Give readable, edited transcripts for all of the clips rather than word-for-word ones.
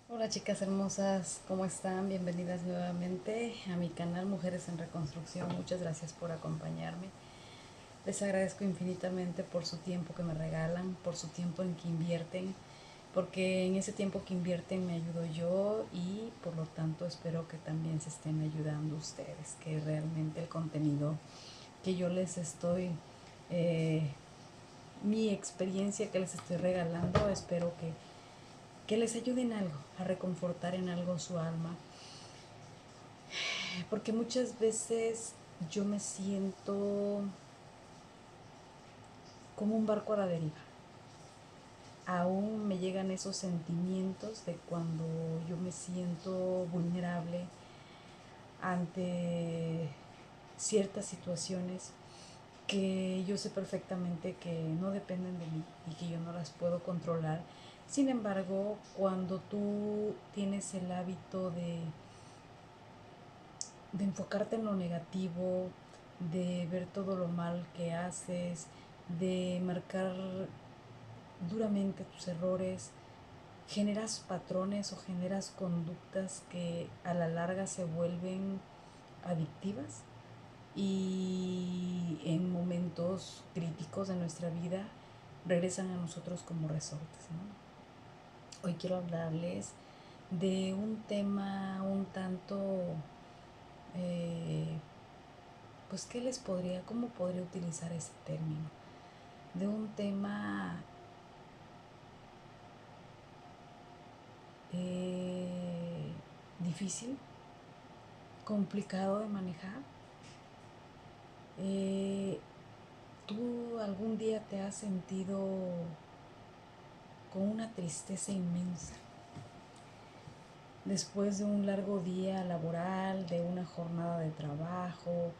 Hola chicas hermosas, ¿cómo están? Bienvenidas nuevamente a mi canal Mujeres en Reconstrucción. Muchas gracias por acompañarme. Les agradezco infinitamente por su tiempo que me regalan, por su tiempo en que invierten, porque en ese tiempo que invierten me ayudo yo y por lo tanto espero que también se estén ayudando ustedes, que realmente el contenido que yo les estoy, eh, mi experiencia que les estoy regalando, espero que les ayude en algo, a reconfortar en algo su alma, porque muchas veces yo me siento como un barco a la deriva. Aún me llegan esos sentimientos de cuando yo me siento vulnerable ante ciertas situaciones que yo sé perfectamente que no dependen de mí y que yo no las puedo controlar. Sin embargo, cuando tú tienes el hábito de enfocarte en lo negativo, de ver todo lo mal que haces, de marcar duramente tus errores, generas patrones o generas conductas que a la larga se vuelven adictivas y en momentos críticos de nuestra vida regresan a nosotros como resortes, ¿no? Hoy quiero hablarles de un tema un tanto eh, pues qué les podría, cómo podría utilizar ese término, de un tema eh, difícil, complicado de manejar. Eh, ¿Tú algún día te has sentido con una tristeza inmensa después de un largo día laboral, de una jornada de trabajo,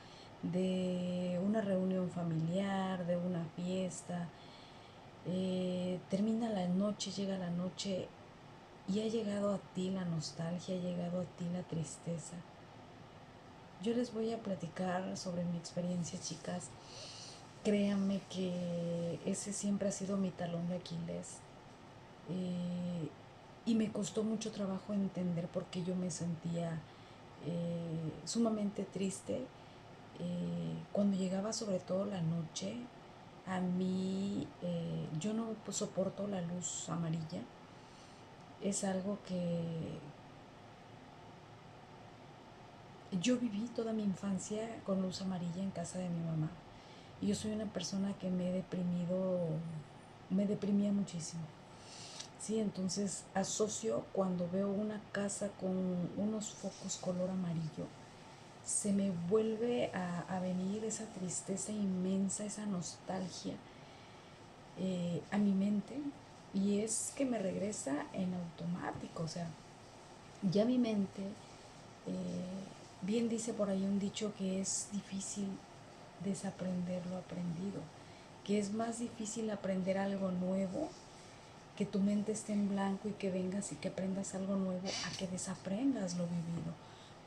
de una reunión familiar, de una fiesta? Termina la noche, llega la noche y ha llegado a ti la nostalgia, ha llegado a ti la tristeza. Yo les voy a platicar sobre mi experiencia, chicas. Créanme que ese siempre ha sido mi talón de Aquiles. Eh, y me costó mucho trabajo entender por qué yo me sentía sumamente triste. Cuando llegaba sobre todo la noche, a mí yo no soporto la luz amarilla. Es algo que yo viví toda mi infancia con luz amarilla en casa de mi mamá. Y yo soy una persona que me he deprimido, me deprimía muchísimo. Sí, entonces asocio cuando veo una casa con unos focos color amarillo, se me vuelve a venir esa tristeza inmensa, esa nostalgia a mi mente, y es que me regresa en automático. O sea, ya mi mente, bien dice por ahí un dicho que es difícil desaprender lo aprendido, que es más difícil aprender algo nuevo, que tu mente esté en blanco y que vengas y que aprendas algo nuevo, a que desaprendas lo vivido,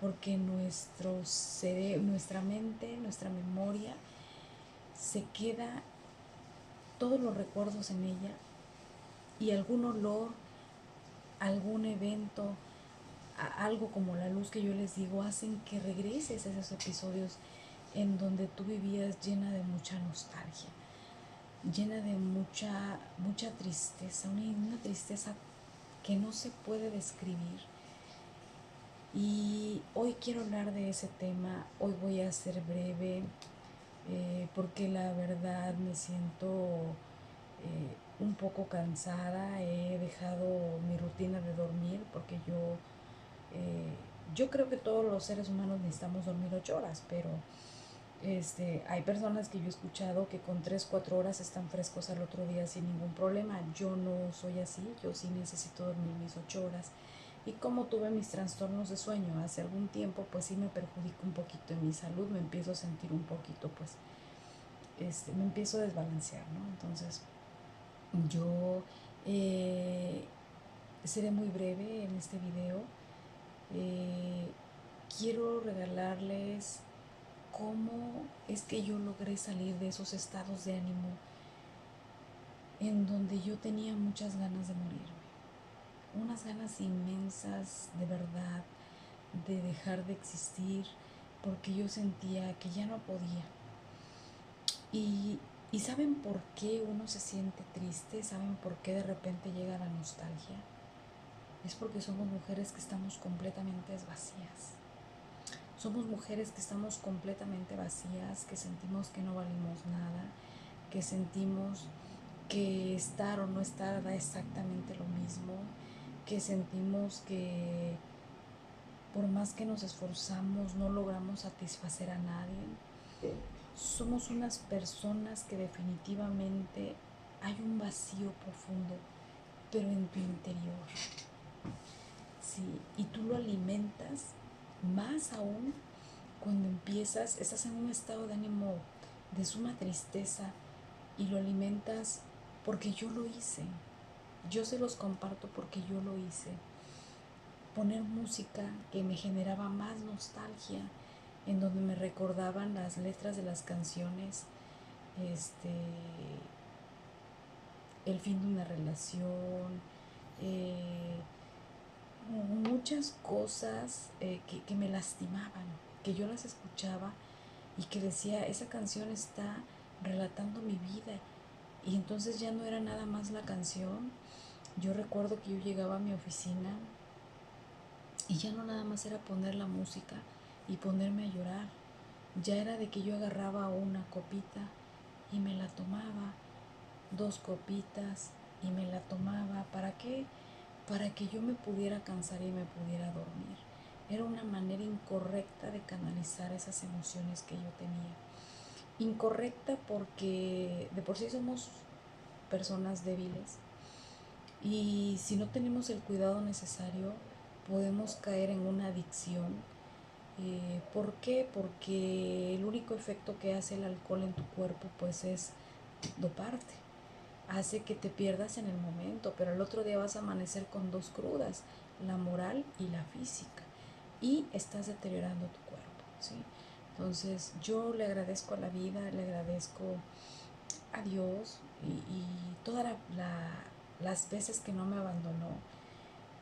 porque nuestra mente, nuestra memoria, se queda todos los recuerdos en ella, y algún olor, algún evento, algo como la luz que yo les digo, hacen que regreses a esos episodios en donde tú vivías llena de mucha nostalgia, llena de mucha tristeza, una tristeza que no se puede describir. Y hoy quiero hablar de ese tema. Hoy voy a ser breve, porque la verdad me siento un poco cansada. He dejado mi rutina de dormir porque eh, yo creo que todos los seres humanos necesitamos dormir 8 horas, pero hay personas que yo he escuchado que con 3 4 horas están frescos al otro día sin ningún problema. Yo no soy así, yo sí necesito dormir mis 8 horas. Y como tuve mis trastornos de sueño hace algún tiempo, pues sí me perjudica un poquito en mi salud, me empiezo a sentir un poquito, pues, me empiezo a desbalancear, ¿no? Entonces, yo eh, seré muy breve en este video. Eh, Quiero regalarles cómo es que yo logré salir de esos estados de ánimo en donde yo tenía muchas ganas de morirme. unas ganas inmensas de verdad de dejar de existir, porque yo sentía que ya no podía. Y, y ¿saben por qué uno se siente triste? ¿Saben por qué de repente llega la nostalgia? Es porque somos mujeres que estamos completamente vacías. Somos mujeres que estamos completamente vacías, que sentimos que no valimos nada, que sentimos que estar o no estar da exactamente lo mismo, que sentimos que por más que nos esforzamos no logramos satisfacer a nadie. Somos unas personas que definitivamente hay un vacío profundo, pero en tu interior. Sí, y tú lo alimentas más aún cuando estás en un estado de ánimo de suma tristeza y lo alimentas porque yo lo hice. Yo se los comparto porque yo lo hice. Poner música que me generaba más nostalgia, en donde me recordaban las letras de las canciones, el fin de una relación, eh, muchas cosas que me lastimaban, que yo las escuchaba y que decía, esa canción está relatando mi vida. Y entonces ya no era nada más la canción. Yo recuerdo que yo llegaba a mi oficina y ya no nada más era poner la música y ponerme a llorar. Ya era de que yo agarraba una copita y me la tomaba, dos copitas y me la tomaba. ¿Para qué? Para que yo me pudiera cansar y me pudiera dormir. Era una manera incorrecta de canalizar esas emociones que yo tenía. Incorrecta porque de por sí somos personas débiles y si no tenemos el cuidado necesario podemos caer en una adicción. ¿Por qué? Porque el único efecto que hace el alcohol en tu cuerpo pues es doparte, hace que te pierdas en el momento, pero el otro día vas a amanecer con dos crudas, la moral y la física, y estás deteriorando tu cuerpo, ¿sí? Entonces yo le agradezco a la vida, le agradezco a Dios y todas las veces que no me abandonó,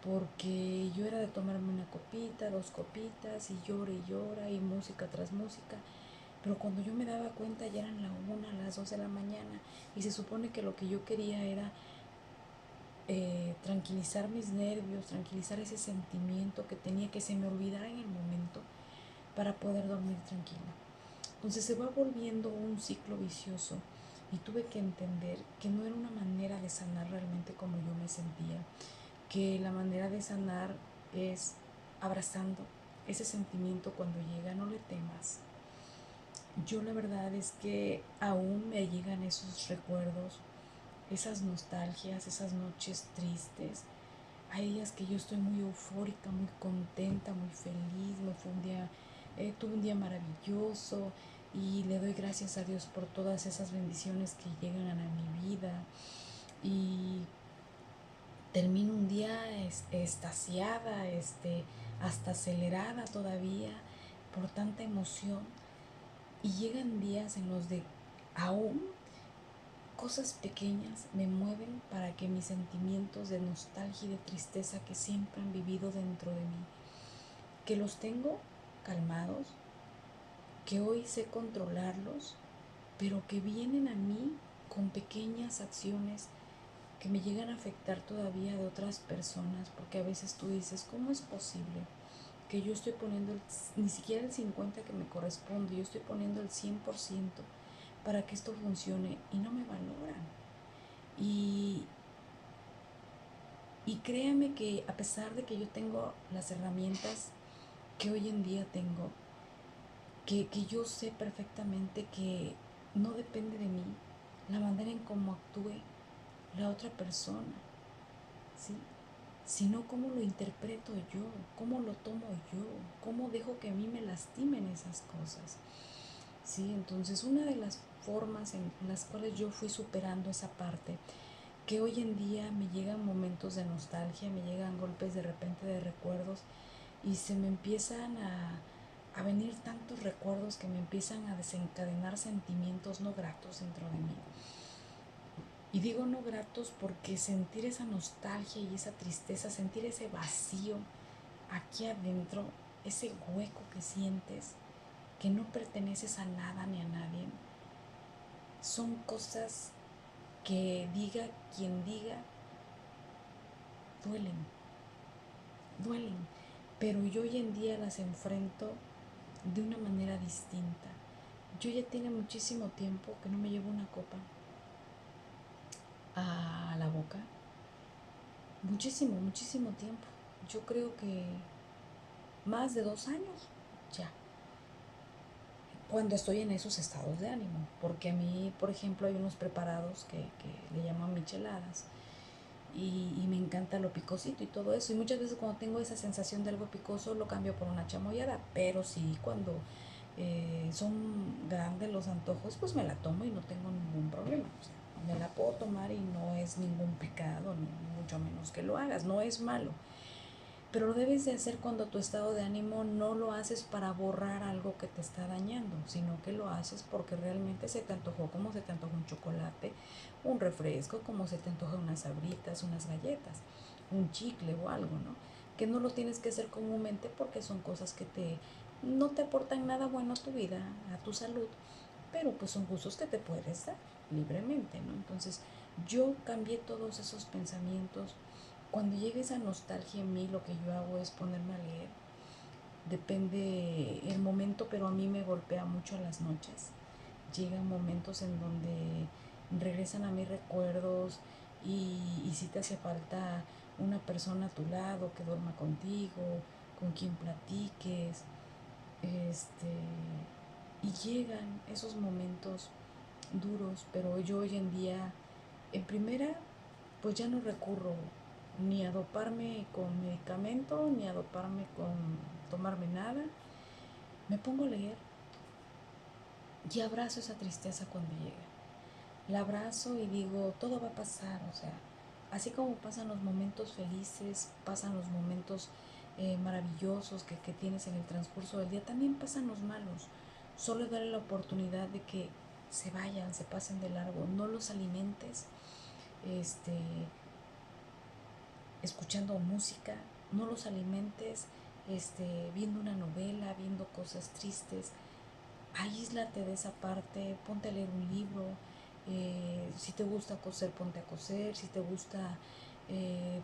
porque yo era de tomarme una copita, dos copitas, y llora, y música tras música, pero cuando yo me daba cuenta ya eran la 1, las 2 de la mañana, y se supone que lo que yo quería era tranquilizar mis nervios, tranquilizar ese sentimiento que tenía, que se me olvidara en el momento para poder dormir tranquila. Entonces se va volviendo un ciclo vicioso y tuve que entender que no era una manera de sanar realmente como yo me sentía, que la manera de sanar es abrazando ese sentimiento cuando llega, no le temas. Yo la verdad es que aún me llegan esos recuerdos, esas nostalgias, esas noches tristes. Hay días que yo estoy muy eufórica, muy contenta, muy feliz, tuve un día maravilloso y le doy gracias a Dios por todas esas bendiciones que llegan a mi vida. Y termino un día extasiada, hasta acelerada todavía por tanta emoción. Y llegan días en los de aún cosas pequeñas me mueven para que mis sentimientos de nostalgia y de tristeza que siempre han vivido dentro de mí, que los tengo calmados, que hoy sé controlarlos, pero que vienen a mí con pequeñas acciones que me llegan a afectar todavía de otras personas, porque a veces tú dices, ¿cómo es posible que yo estoy poniendo ni siquiera el 50 que me corresponde, yo estoy poniendo el 100% para que esto funcione y no me valoran? Y, y créame que a pesar de que yo tengo las herramientas que hoy en día tengo, que yo sé perfectamente que no depende de mí la manera en cómo actúe la otra persona, ¿sí? Sino cómo lo interpreto yo, cómo lo tomo yo, cómo dejo que a mí me lastimen esas cosas, ¿sí? Entonces una de las formas en las cuales yo fui superando esa parte, que hoy en día me llegan momentos de nostalgia, me llegan golpes de repente de recuerdos y se me empiezan a venir tantos recuerdos que me empiezan a desencadenar sentimientos no gratos dentro de mí. Y digo no gratos porque sentir esa nostalgia y esa tristeza, sentir ese vacío aquí adentro, ese hueco que sientes, que no perteneces a nada ni a nadie, son cosas que diga quien diga, duelen, duelen. Pero yo hoy en día las enfrento de una manera distinta. Yo ya tiene muchísimo tiempo que no me llevo una copa a la boca. Muchísimo, muchísimo tiempo. Yo creo que más de 2 años ya. Cuando estoy en esos estados de ánimo. Porque a mí, por ejemplo, hay unos preparados que le llaman micheladas. Y me encanta lo picosito y todo eso. Y muchas veces cuando tengo esa sensación de algo picoso lo cambio por una chamoyada. Pero sí, cuando son grandes los antojos, pues me la tomo y no tengo ningún problema. O sea, me la puedo tomar y no es ningún pecado, ni mucho menos que lo hagas. No es malo. Pero lo debes de hacer cuando tu estado de ánimo no lo haces para borrar algo que te está dañando, sino que lo haces porque realmente se te antojó, como se te antoja un chocolate, un refresco, como se te antoja unas sabritas, unas galletas, un chicle o algo, ¿no? Que no lo tienes que hacer comúnmente porque son cosas que no te aportan nada bueno a tu vida, a tu salud, pero pues son gustos que te puedes dar libremente, ¿no? Entonces yo cambié todos esos pensamientos. Cuando llega esa nostalgia en mí, lo que yo hago es ponerme a leer. Depende el momento, pero a mí me golpea mucho las noches. Llegan momentos en donde regresan a mis recuerdos y si te hace falta una persona a tu lado que duerma contigo, con quien platiques, este, y llegan esos momentos duros, pero yo hoy en día, en primera, pues ya no recurro ni a doparme con medicamento, ni a doparme con tomarme nada. Me pongo a leer y abrazo esa tristeza cuando llega. La abrazo y digo, todo va a pasar, o sea, así como pasan los momentos felices, pasan los momentos maravillosos que tienes en el transcurso del día, también pasan los malos. Solo darle la oportunidad de que se vayan, se pasen de largo, no los alimentes, este, escuchando música, no los alimentes, viendo una novela, viendo cosas tristes. Aíslate de esa parte, ponte a leer un libro. Si te gusta coser, ponte a coser. Si te gusta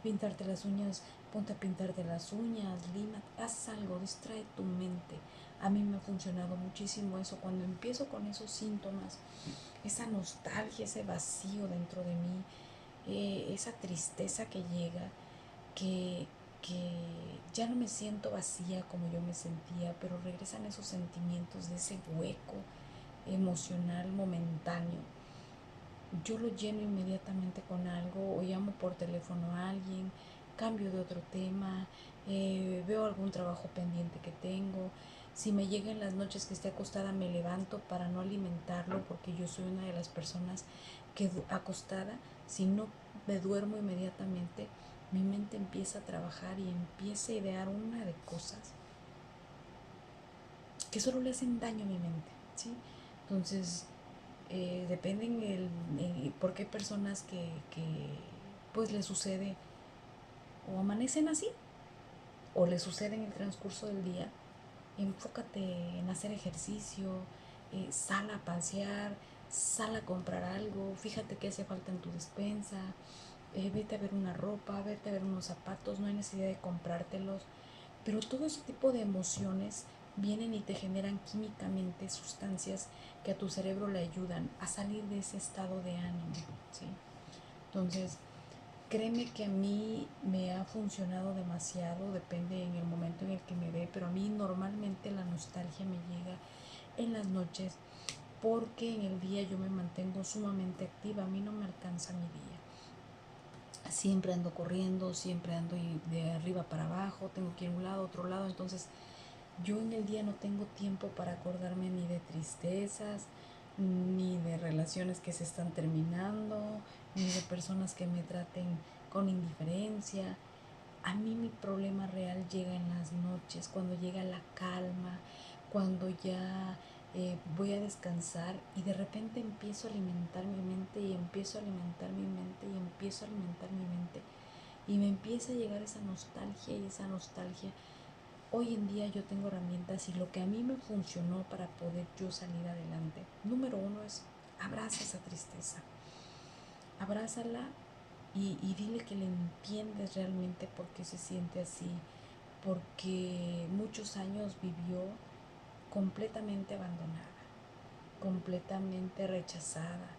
pintarte las uñas, ponte a pintarte las uñas, lima, haz algo, distrae tu mente. A mí me ha funcionado muchísimo eso. Cuando empiezo con esos síntomas, esa nostalgia, ese vacío dentro de mí, esa tristeza que llega, que, que ya no me siento vacía como yo me sentía, pero regresan esos sentimientos de ese hueco emocional momentáneo. Yo lo lleno inmediatamente con algo, o llamo por teléfono a alguien, cambio de otro tema, veo algún trabajo pendiente que tengo. Si me llega en las noches que esté acostada, me levanto para no alimentarlo, porque yo soy una de las personas que acostada, si no me duermo inmediatamente, mi mente empieza a trabajar y empieza a idear una de cosas que solo le hacen daño a mi mente, ¿sí? Entonces, dependen porque hay personas que pues les sucede o amanecen así o les sucede en el transcurso del día. Enfócate en hacer ejercicio, sal a pasear, sal a comprar algo, fíjate qué hace falta en tu despensa, vete a ver una ropa, vete a ver unos zapatos, no hay necesidad de comprártelos, pero todo ese tipo de emociones vienen y te generan químicamente sustancias que a tu cerebro le ayudan a salir de ese estado de ánimo, ¿sí? Entonces, créeme que a mí me ha funcionado demasiado, depende en el momento en el que me ve, pero a mí normalmente la nostalgia me llega en las noches porque en el día yo me mantengo sumamente activa, a mí no me alcanza mi día. Siempre ando corriendo, siempre ando de arriba para abajo, tengo que ir a un lado, otro lado, entonces yo en el día no tengo tiempo para acordarme ni de tristezas, ni de relaciones que se están terminando, ni de personas que me traten con indiferencia. A mí mi problema real llega en las noches, cuando llega la calma, cuando ya voy a descansar y de repente empiezo a alimentar mi mente y empiezo a alimentar mi mente y empiezo a alimentar mi mente y me empieza a llegar esa nostalgia y esa nostalgia. Hoy en día yo tengo herramientas y lo que a mí me funcionó para poder yo salir adelante, número uno es abraza esa tristeza, abrázala y dile que le entiendes realmente por qué se siente así, porque muchos años vivió completamente abandonada, completamente rechazada,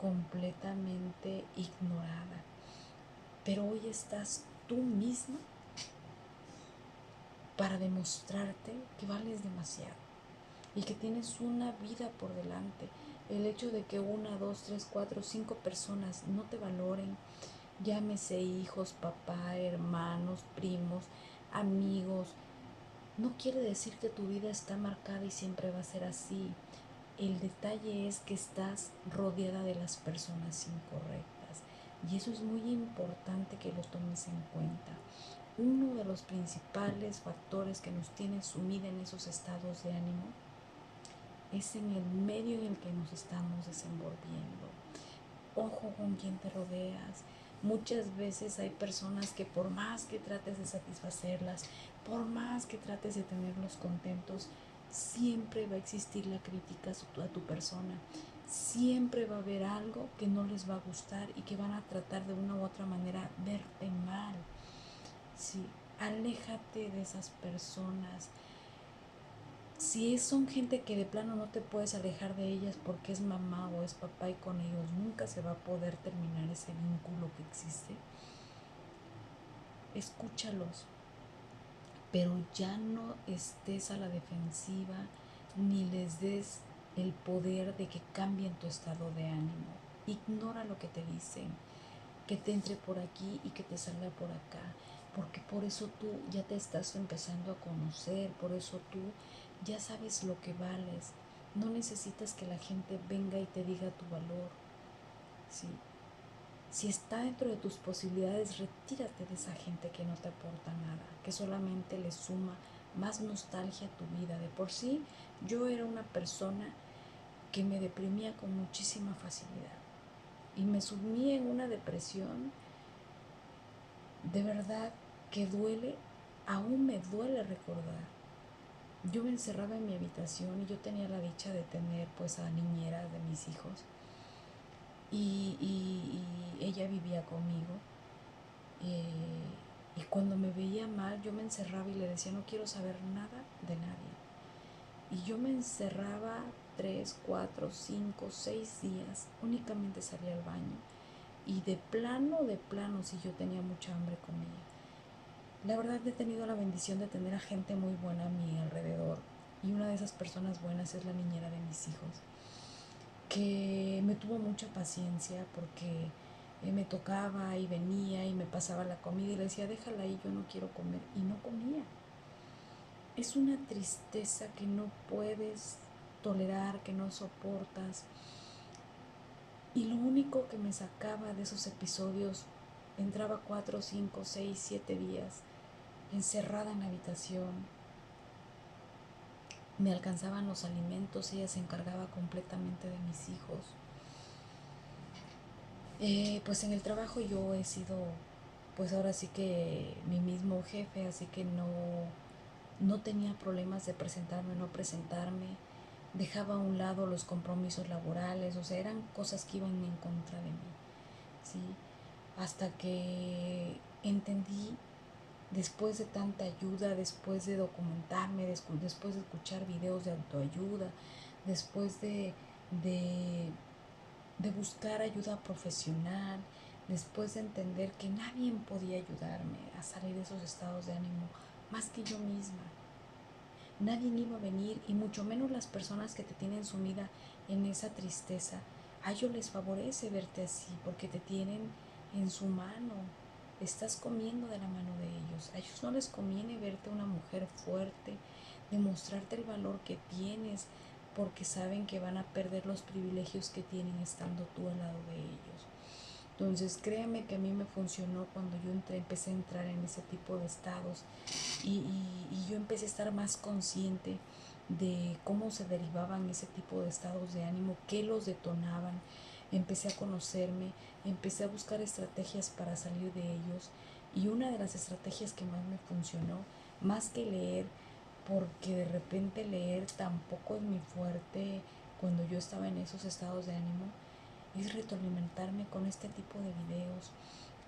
completamente ignorada. Pero hoy estás tú misma para demostrarte que vales demasiado y que tienes una vida por delante. El hecho de que una, dos, tres, cuatro, cinco personas no te valoren, llámese hijos, papá, hermanos, primos, amigos, no quiere decir que tu vida está marcada y siempre va a ser así. El detalle es que estás rodeada de las personas incorrectas y eso es muy importante que lo tomes en cuenta. Uno de los principales factores que nos tiene sumida en esos estados de ánimo es en el medio en el que nos estamos desenvolviendo. Ojo con quién te rodeas. Muchas veces hay personas que por más que trates de satisfacerlas, por más que trates de tenerlos contentos, siempre va a existir la crítica a tu persona. Siempre va a haber algo que no les va a gustar y que van a tratar de una u otra manera verte mal. Sí, aléjate de esas personas. Si son gente que de plano no te puedes alejar de ellas porque es mamá o es papá y con ellos nunca se va a poder terminar ese vínculo que existe, escúchalos, pero ya no estés a la defensiva ni les des el poder de que cambien tu estado de ánimo. Ignora lo que te dicen, que te entre por aquí y que te salga por acá, porque por eso tú ya te estás empezando a conocer, por eso tú ya sabes lo que vales. No necesitas que la gente venga y te diga tu valor, ¿sí? Si está dentro de tus posibilidades, retírate de esa gente que no te aporta nada, que solamente le suma más nostalgia a tu vida. De por sí, yo era una persona que me deprimía con muchísima facilidad y me sumía en una depresión de verdad que duele, aún me duele recordar. Yo me encerraba en mi habitación y yo tenía la dicha de tener pues a niñeras de mis hijos y ella vivía conmigo y cuando me veía mal yo me encerraba y le decía no quiero saber nada de nadie y yo me encerraba 3, 4, 5, 6 días, únicamente salía al baño y de plano si yo tenía mucha hambre comía. La verdad he tenido la bendición de tener a gente muy buena a mi alrededor y una de esas personas buenas es la niñera de mis hijos, que me tuvo mucha paciencia porque me tocaba y venía y me pasaba la comida y le decía déjala ahí, yo no quiero comer y no comía. Es una tristeza que no puedes tolerar, que no soportas y lo único que me sacaba de esos episodios, entraba 4, 5, 6, 7 días encerrada en la habitación, me alcanzaban los alimentos, ella se encargaba completamente de mis hijos. Pues en el trabajo yo he sido, pues ahora sí que mi mismo jefe, así que no tenía problemas de presentarme o no presentarme, dejaba a un lado los compromisos laborales, o sea, eran cosas que iban en contra de mí, ¿sí? Hasta que entendí, después de tanta ayuda, después de documentarme, después de escuchar videos de autoayuda, después de buscar ayuda profesional, después de entender que nadie podía ayudarme a salir de esos estados de ánimo más que yo misma. Nadie iba a venir y mucho menos las personas que te tienen sumida en esa tristeza. A ellos les favorece verte así porque te tienen en su mano. Estás comiendo de la mano de ellos. A ellos no les conviene verte una mujer fuerte, demostrarte el valor que tienes porque saben que van a perder los privilegios que tienen estando tú al lado de ellos. Entonces créeme que a mí me funcionó cuando yo empecé a entrar en ese tipo de estados y yo empecé a estar más consciente de cómo se derivaban ese tipo de estados de ánimo, qué los detonaban. Empecé a conocerme, empecé a buscar estrategias para salir de ellos, y una de las estrategias que más me funcionó, más que leer, porque de repente leer tampoco es mi fuerte cuando yo estaba en esos estados de ánimo, es retroalimentarme con este tipo de videos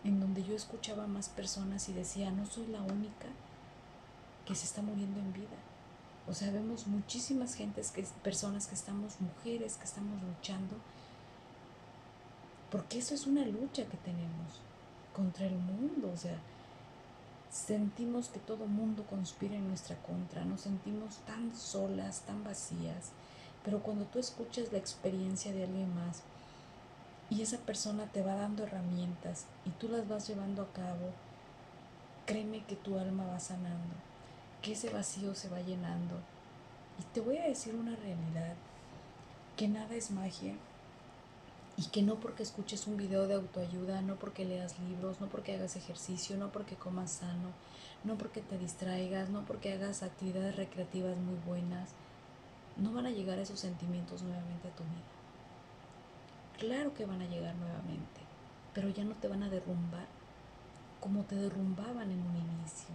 en donde yo escuchaba a más personas y decía, no soy la única que se está muriendo en vida. O sea, vemos muchísimas personas que estamos, mujeres que estamos luchando, porque eso es una lucha que tenemos contra el mundo. O sea, sentimos que todo mundo conspira en nuestra contra, nos sentimos tan solas, tan vacías, pero cuando tú escuchas la experiencia de alguien más y esa persona te va dando herramientas y tú las vas llevando a cabo, créeme que tu alma va sanando, que ese vacío se va llenando. Y te voy a decir una realidad, que nada es magia, y que no porque escuches un video de autoayuda, no porque leas libros, no porque hagas ejercicio, no porque comas sano, no porque te distraigas, no porque hagas actividades recreativas muy buenas, no van a llegar esos sentimientos nuevamente a tu vida. Claro que van a llegar nuevamente, pero ya no te van a derrumbar como te derrumbaban en un inicio.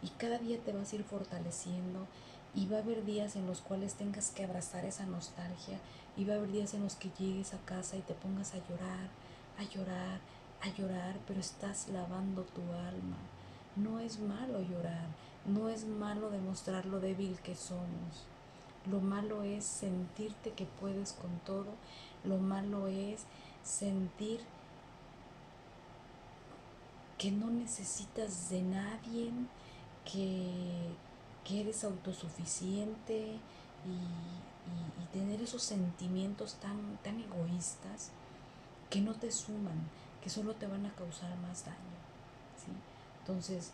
Y cada día te vas a ir fortaleciendo, y va a haber días en los cuales tengas que abrazar esa nostalgia, y va a haber días en los que llegues a casa y te pongas a llorar, a llorar, a llorar, pero estás lavando tu alma. No es malo llorar, no es malo demostrar lo débil que somos. Lo malo es sentirte que puedes con todo, lo malo es sentir que no necesitas de nadie, que, que eres autosuficiente, y tener esos sentimientos tan egoístas que no te suman, que solo te van a causar más daño, ¿sí? Entonces,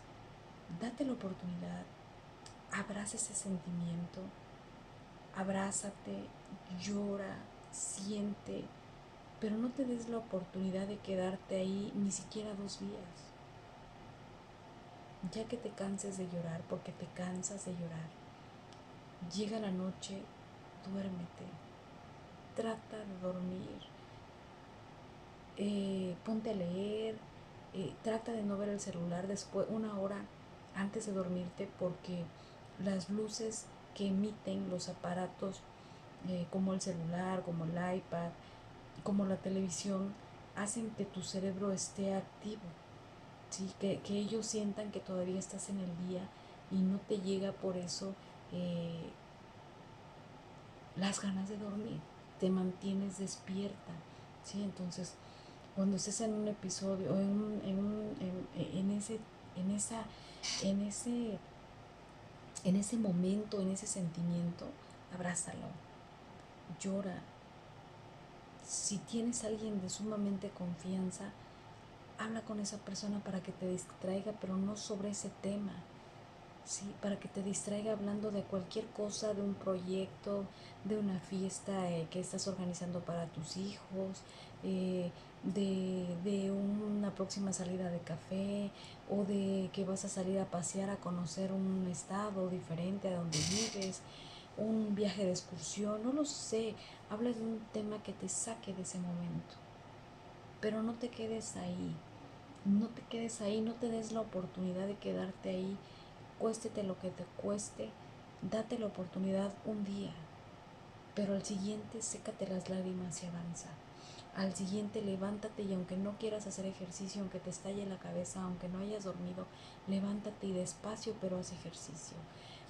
date la oportunidad, abraza ese sentimiento, abrázate, llora, siente, pero no te des la oportunidad de quedarte ahí ni siquiera 2 días. Ya que te canses de llorar, porque te cansas de llorar, llega la noche, duérmete, trata de dormir, ponte a leer, trata de no ver el celular después, 1 hora antes de dormirte, porque las luces que emiten los aparatos, como el celular, como el iPad, como la televisión, hacen que tu cerebro esté activo, ¿sí? Que ellos sientan que todavía estás en el día, y no te llega por eso eh, las ganas de dormir, te mantienes despierta, ¿sí? Entonces, cuando estés en un episodio, o en ese, en esa, en ese, en ese momento, en ese sentimiento, abrázalo, llora. Si tienes a alguien de sumamente confianza, habla con esa persona para que te distraiga, pero no sobre ese tema. Sí, para que te distraiga hablando de cualquier cosa, de un proyecto, de una fiesta que estás organizando para tus hijos, de una próxima salida de café, o de que vas a salir a pasear, a conocer un estado diferente a donde vives, un viaje de excursión, no lo sé. Habla de un tema que te saque de ese momento, pero no te quedes ahí. No te quedes ahí, no te des la oportunidad de quedarte ahí, cuéstete lo que te cueste, date la oportunidad un día, pero al siguiente sécate las lágrimas y avanza. Al siguiente levántate, y aunque no quieras hacer ejercicio, aunque te estalle la cabeza, aunque no hayas dormido, levántate y despacio, pero haz ejercicio.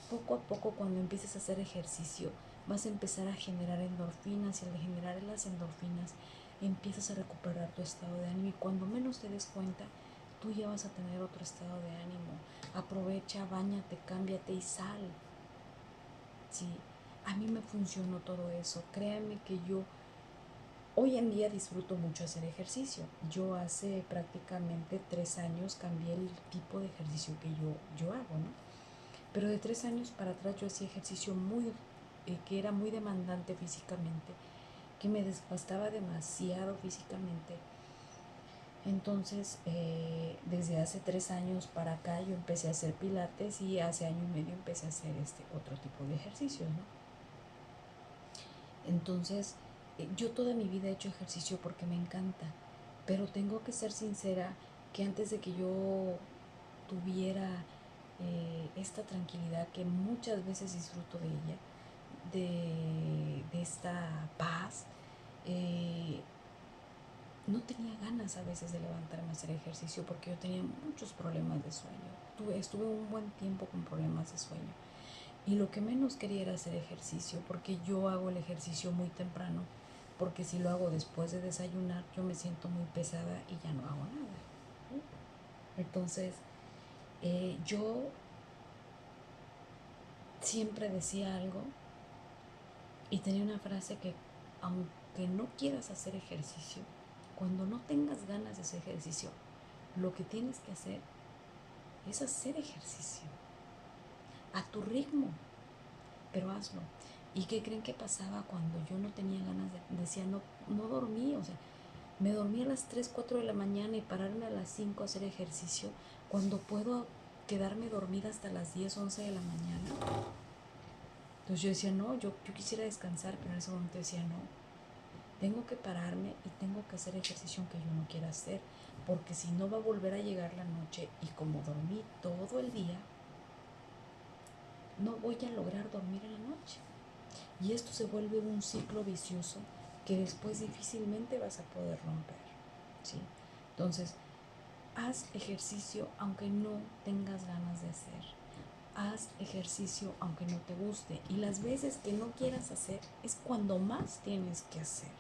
Poco a poco, cuando empieces a hacer ejercicio, vas a empezar a generar endorfinas, y al generar las endorfinas empiezas a recuperar tu estado de ánimo, y cuando menos te des cuenta, tú ya vas a tener otro estado de ánimo. Aprovecha, báñate, cámbiate y sal. Sí, a mí me funcionó todo eso. Créanme que yo hoy en día disfruto mucho hacer ejercicio. Yo hace prácticamente 3 años cambié el tipo de ejercicio que yo hago, ¿no? Pero de 3 años para atrás yo hacía ejercicio que era muy demandante físicamente, que me desgastaba demasiado físicamente. Entonces, desde hace 3 años para acá yo empecé a hacer pilates y hace año y medio empecé a hacer otro tipo de ejercicios, ¿no? Entonces, yo toda mi vida he hecho ejercicio porque me encanta, pero tengo que ser sincera que antes de que yo tuviera esta tranquilidad que muchas veces disfruto de ella, de esta paz, eh, no tenía ganas a veces de levantarme a hacer ejercicio porque yo tenía muchos problemas de sueño. Estuve un buen tiempo con problemas de sueño. Y lo que menos quería era hacer ejercicio, porque yo hago el ejercicio muy temprano, porque si lo hago después de desayunar, yo me siento muy pesada y ya no hago nada. Entonces, yo siempre decía algo y tenía una frase que, aunque no quieras hacer ejercicio, cuando no tengas ganas de hacer ejercicio, lo que tienes que hacer es hacer ejercicio a tu ritmo, pero hazlo. ¿Y qué creen que pasaba cuando yo no tenía ganas decía, no dormí, o sea, me dormí a las 3 4 de la mañana y pararme a las 5 a hacer ejercicio, cuando puedo quedarme dormida hasta las 10 11 de la mañana? Entonces yo decía, no, yo quisiera descansar, pero en ese momento decía, no, tengo que pararme y tengo que hacer ejercicio aunque yo no quiera hacer, porque si no va a volver a llegar la noche y como dormí todo el día, no voy a lograr dormir en la noche. Y esto se vuelve un ciclo vicioso que después difícilmente vas a poder romper, ¿sí? Entonces, haz ejercicio aunque no tengas ganas de hacer. Haz ejercicio aunque no te guste. Y las veces que no quieras hacer es cuando más tienes que hacer.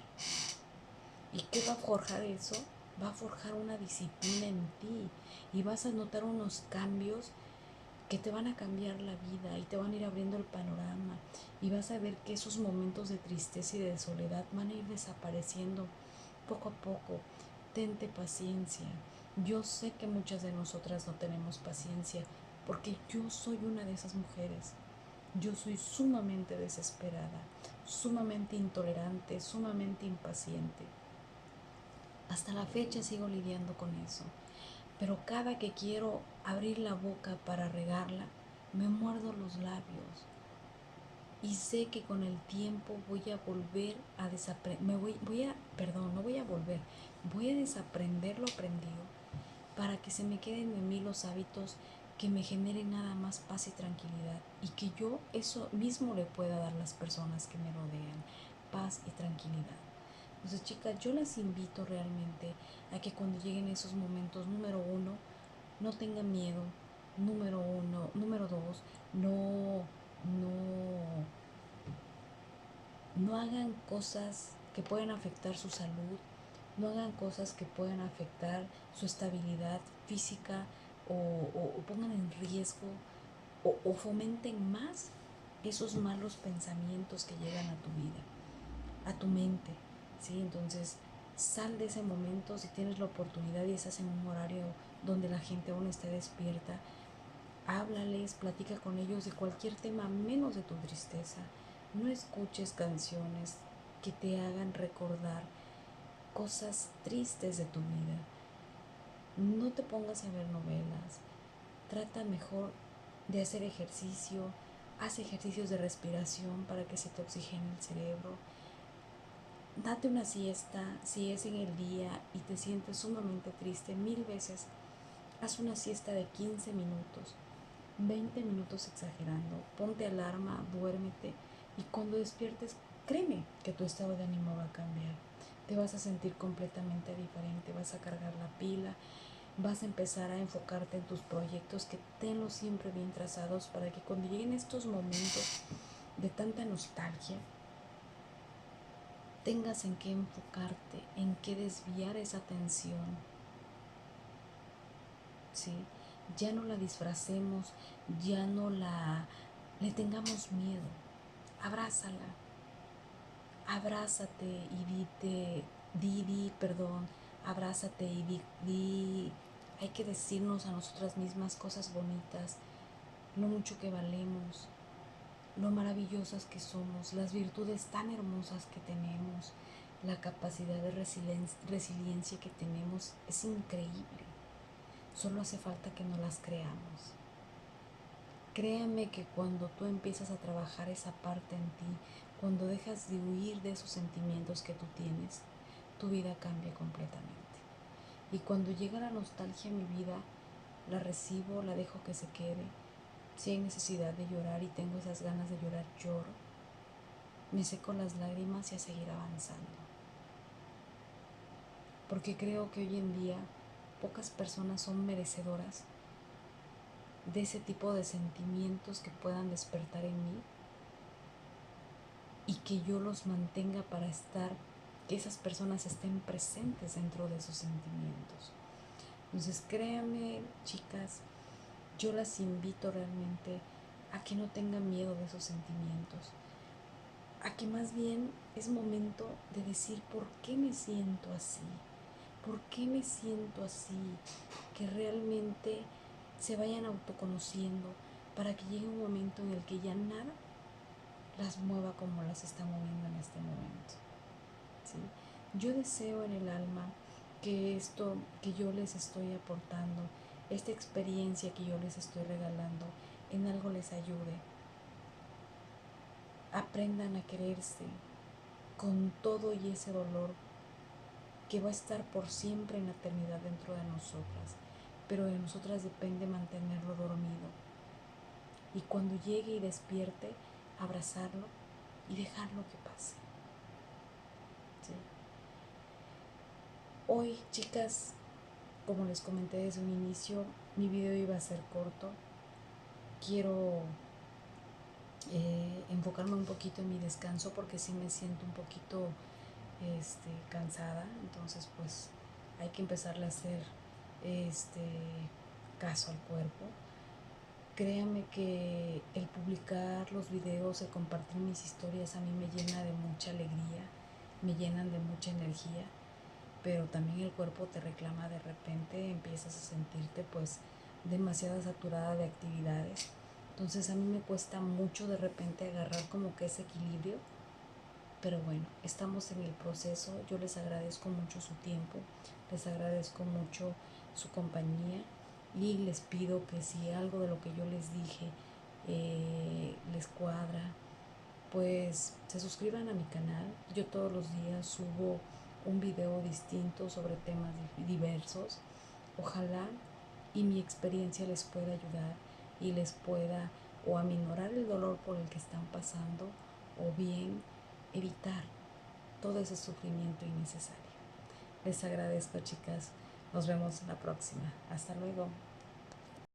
¿Y qué va a forjar eso? Va a forjar una disciplina en ti y vas a notar unos cambios que te van a cambiar la vida y te van a ir abriendo el panorama y vas a ver que esos momentos de tristeza y de soledad van a ir desapareciendo poco a poco. Tente paciencia. Yo sé que muchas de nosotras no tenemos paciencia porque yo soy una de esas mujeres. Yo soy sumamente desesperada, sumamente intolerante, sumamente impaciente. Hasta la fecha sigo lidiando con eso. Pero cada que quiero abrir la boca para regarla, me muerdo los labios. Y sé que con el tiempo voy a volver a desaprender, no voy a volver, voy a desaprender lo aprendido para que se me queden en mí los hábitos que me generen nada más paz y tranquilidad y que yo eso mismo le pueda dar a las personas que me rodean, paz y tranquilidad. Entonces, chicas, yo las invito realmente a que cuando lleguen esos momentos, número uno, no tengan miedo, número dos, no hagan cosas que puedan afectar su salud, no hagan cosas que puedan afectar su estabilidad física o pongan en riesgo o fomenten más esos malos pensamientos que llegan a tu vida, a tu mente, ¿sí? Entonces, sal de ese momento si tienes la oportunidad y estás en un horario donde la gente aún esté despierta. Háblales, platica con ellos de cualquier tema menos de tu tristeza. No escuches canciones que te hagan recordar cosas tristes de tu vida. No te pongas a ver novelas. Trata mejor de hacer ejercicio. Haz ejercicios de respiración para que se te oxigene el cerebro. Date una siesta si es en el día y te sientes sumamente triste 1000 veces. Haz una siesta de 15 minutos. 20 minutos exagerando, ponte alarma, duérmete y cuando despiertes, créeme que tu estado de ánimo va a cambiar. Te vas a sentir completamente diferente, vas a cargar la pila, vas a empezar a enfocarte en tus proyectos, que tenlos siempre bien trazados para que cuando lleguen estos momentos de tanta nostalgia, tengas en qué enfocarte, en qué desviar esa atención, ¿sí? Ya no la disfracemos, ya no le tengamos miedo. Abrázala, abrázate y abrázate y hay que decirnos a nosotras mismas cosas bonitas, lo mucho que valemos, lo maravillosas que somos, las virtudes tan hermosas que tenemos. La capacidad de resiliencia que tenemos es increíble. Solo hace falta que no las creamos. Créame que cuando tú empiezas a trabajar esa parte en ti, cuando dejas de huir de esos sentimientos que tú tienes, tu vida cambia completamente. Y cuando llega la nostalgia a mi vida, la recibo, la dejo que se quede. Si hay necesidad de llorar y tengo esas ganas de llorar, lloro. Me seco las lágrimas y a seguir avanzando. Porque creo que hoy en día pocas personas son merecedoras de ese tipo de sentimientos que puedan despertar en mí y que yo los mantenga para estar, que esas personas estén presentes dentro de esos sentimientos. Entonces créanme, chicas, yo las invito realmente a que no tengan miedo de esos sentimientos, a que más bien es momento de decir por qué me siento así, por qué me siento así, que realmente se vayan autoconociendo para que llegue un momento en el que ya nada las mueva como las está moviendo en este momento, ¿sí? Yo deseo en el alma que esto que yo les estoy aportando, esta experiencia que yo les estoy regalando, en algo les ayude. Aprendan a quererse con todo y ese dolor que va a estar por siempre en la eternidad dentro de nosotras, pero de nosotras depende mantenerlo dormido. Y cuando llegue y despierte, abrazarlo y dejarlo que pase, ¿sí? Hoy, chicas, como les comenté desde un inicio, mi video iba a ser corto. Quiero enfocarme un poquito en mi descanso porque sí me siento un poquito cansada. Entonces, pues hay que empezarle a hacer caso al cuerpo. Créanme que el publicar los videos, el compartir mis historias a mí me llena de mucha alegría, me llenan de mucha energía, pero también el cuerpo te reclama de repente, empiezas a sentirte pues demasiado saturada de actividades. Entonces a mí me cuesta mucho de repente agarrar como que ese equilibrio, pero bueno, estamos en el proceso. Yo les agradezco mucho su tiempo, les agradezco mucho su compañía y les pido que si algo de lo que yo les dije les cuadra, pues se suscriban a mi canal. Yo todos los días subo un video distinto sobre temas diversos. Ojalá y mi experiencia les pueda ayudar y les pueda o aminorar el dolor por el que están pasando o bien evitar todo ese sufrimiento innecesario. Les agradezco, chicas. Nos vemos la próxima. Hasta luego.